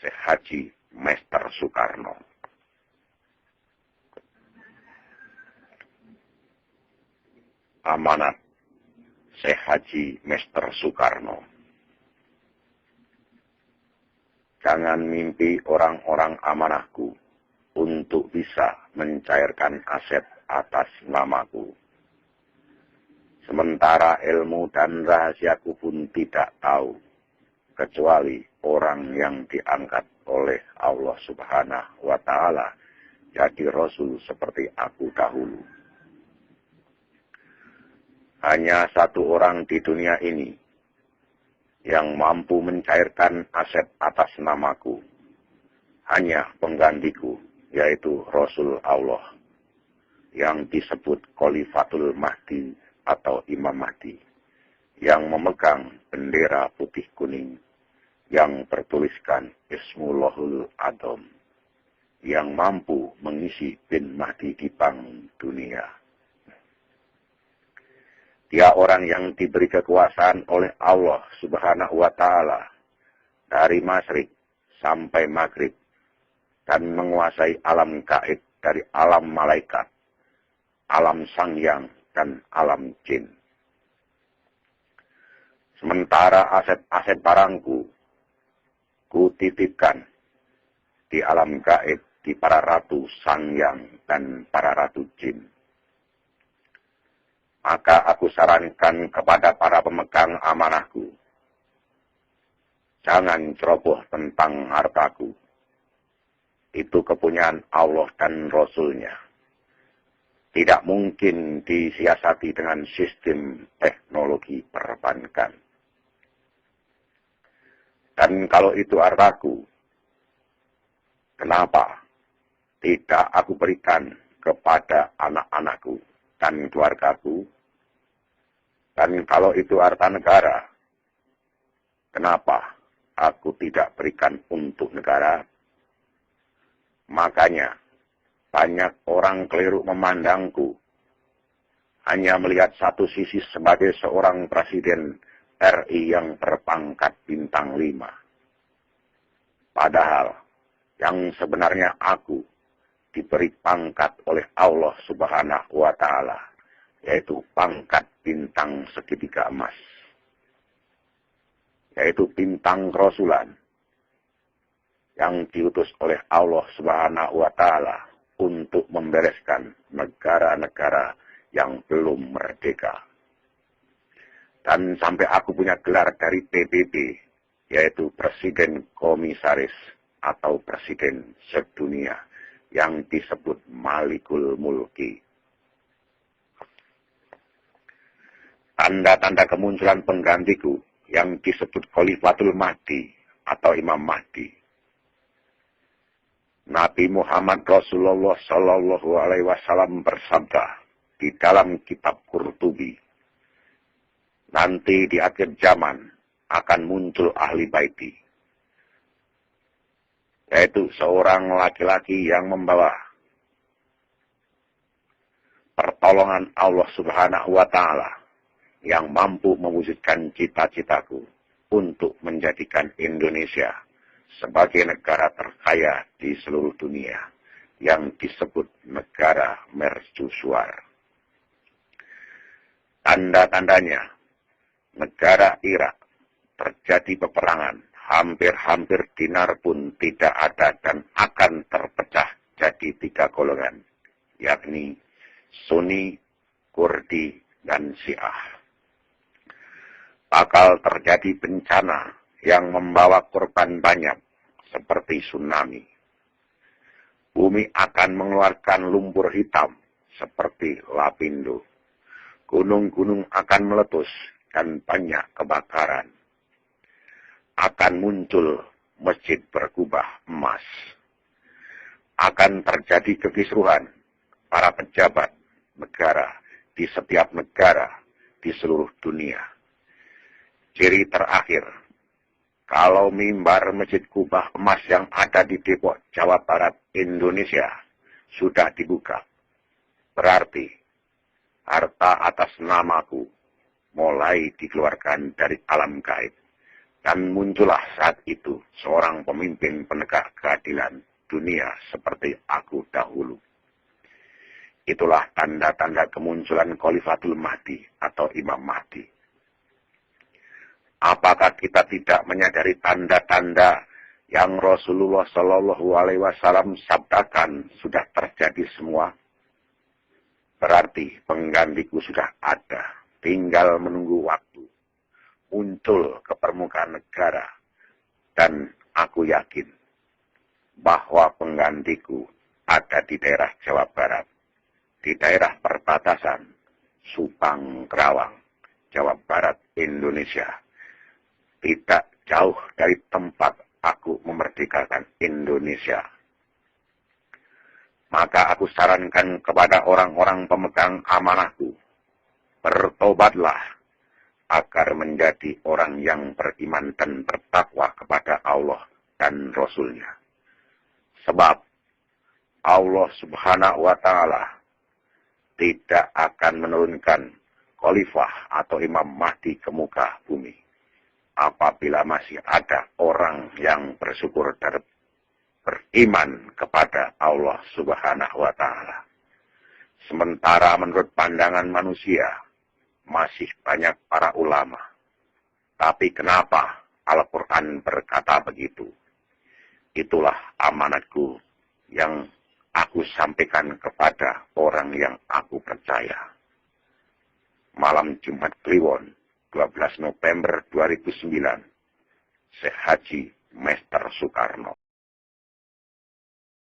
Syekh Haji Mester Soekarno. Amanat Syekh Haji Mester Soekarno. Jangan mimpi orang-orang amanahku untuk bisa mencairkan aset atas namaku. Sementara ilmu dan rahasiaku pun tidak tahu, kecuali orang yang diangkat oleh Allah Subhanahu wa Ta'ala jadi Rasul seperti aku dahulu. Hanya satu orang di dunia ini yang mampu mencairkan aset atas namaku. Hanya penggantiku, yaitu Rasul Allah, yang disebut Khalifatul Mahdi atau Imam Mahdi, yang memegang bendera putih kuning, yang bertuliskan Ismullahul Adzam, yang mampu mengisi bin Mahdi di bank dunia. Dia orang yang diberi kekuasaan oleh Allah Subhanahu wa Ta'ala dari masyrik sampai maghrib dan menguasai alam gaib dari alam malaikat, alam sangyang dan alam jin. Sementara aset-aset barangku kutitipkan di alam gaib di para ratu sangyang dan para ratu jin. Maka aku sarankan kepada para pemegang amanahku, jangan ceroboh tentang hartaku. Itu kepunyaan Allah dan Rasul-Nya. Tidak mungkin disiasati dengan sistem teknologi perbankan. Dan kalau itu hartaku, kenapa tidak aku berikan kepada anak-anakku dan keluargaku? Dan kalau itu harta negara, kenapa aku tidak berikan untuk negara? Makanya, banyak orang keliru memandangku, hanya melihat satu sisi sebagai seorang presiden RI yang berpangkat bintang 5. Padahal, yang sebenarnya aku diberi pangkat oleh Allah Subhanahu wa Ta'ala, yaitu pangkat bintang segitiga emas, yaitu bintang kerasulan yang diutus oleh Allah Subhanahu wa Ta'ala untuk membereskan negara-negara yang belum merdeka. Dan sampai aku punya gelar dari PBB, yaitu Presiden Komisaris atau Presiden Sedunia, yang disebut Malikul Mulki. Tanda-tanda kemunculan penggantiku yang disebut Khalifatul Mahdi atau Imam Mahdi. Nabi Muhammad Rasulullah Sallallahu Alaihi Wasallam bersabda di dalam kitab Qurtubi, nanti di akhir zaman akan muncul ahli baiti, yaitu seorang laki-laki yang membawa pertolongan Allah Subhanahu wa Ta'ala, yang mampu mewujudkan cita-citaku untuk menjadikan Indonesia sebagai negara terkaya di seluruh dunia, yang disebut negara mercusuar. Tanda-tandanya, negara Irak terjadi peperangan, hampir-hampir dinar pun tidak ada dan akan terpecah jadi 3 golongan, yakni Sunni, Kurdi, dan Syiah. Bakal terjadi bencana yang membawa korban banyak, seperti tsunami. Bumi akan mengeluarkan lumpur hitam, seperti lapindo. Gunung-gunung akan meletus, dan banyak kebakaran. Akan muncul masjid berkubah emas. Akan terjadi kekisruhan para pejabat negara di setiap negara di seluruh dunia. Ciri terakhir, kalau mimbar Masjid Kubah Emas yang ada di Depok, Jawa Barat, Indonesia sudah dibuka, berarti harta atas namaku mulai dikeluarkan dari alam gaib Dan muncullah saat itu seorang pemimpin penegak keadilan dunia seperti aku dahulu. Itulah tanda-tanda kemunculan Khalifatul Mahdi atau Imam Mahdi. Apakah kita tidak menyadari tanda-tanda yang Rasulullah Shallallahu Alaihi Wasallam sabdakan sudah terjadi semua? Berarti penggantiku sudah ada, tinggal menunggu waktu muncul ke permukaan negara, dan aku yakin bahwa penggantiku ada di daerah Jawa Barat, di daerah perbatasan Subang, Kerawang, Jawa Barat, Indonesia, tidak jauh dari tempat aku memerdekakan Indonesia. Maka aku sarankan kepada orang-orang pemegang amanahku, bertobatlah agar menjadi orang yang beriman dan bertakwa kepada Allah dan Rasul-Nya. Sebab Allah Subhanahu wa Ta'ala tidak akan menurunkan khalifah atau Imam Mahdi ke muka bumi apabila masih ada orang yang bersyukur dan beriman kepada Allah Subhanahu wa Ta'ala. Sementara menurut pandangan manusia masih banyak para ulama. Tapi kenapa Al-Quran berkata begitu? Itulah amanatku yang aku sampaikan kepada orang yang aku percaya. Malam Jumat Kliwon, 12 November 2009, Syekh Haji Mester Soekarno.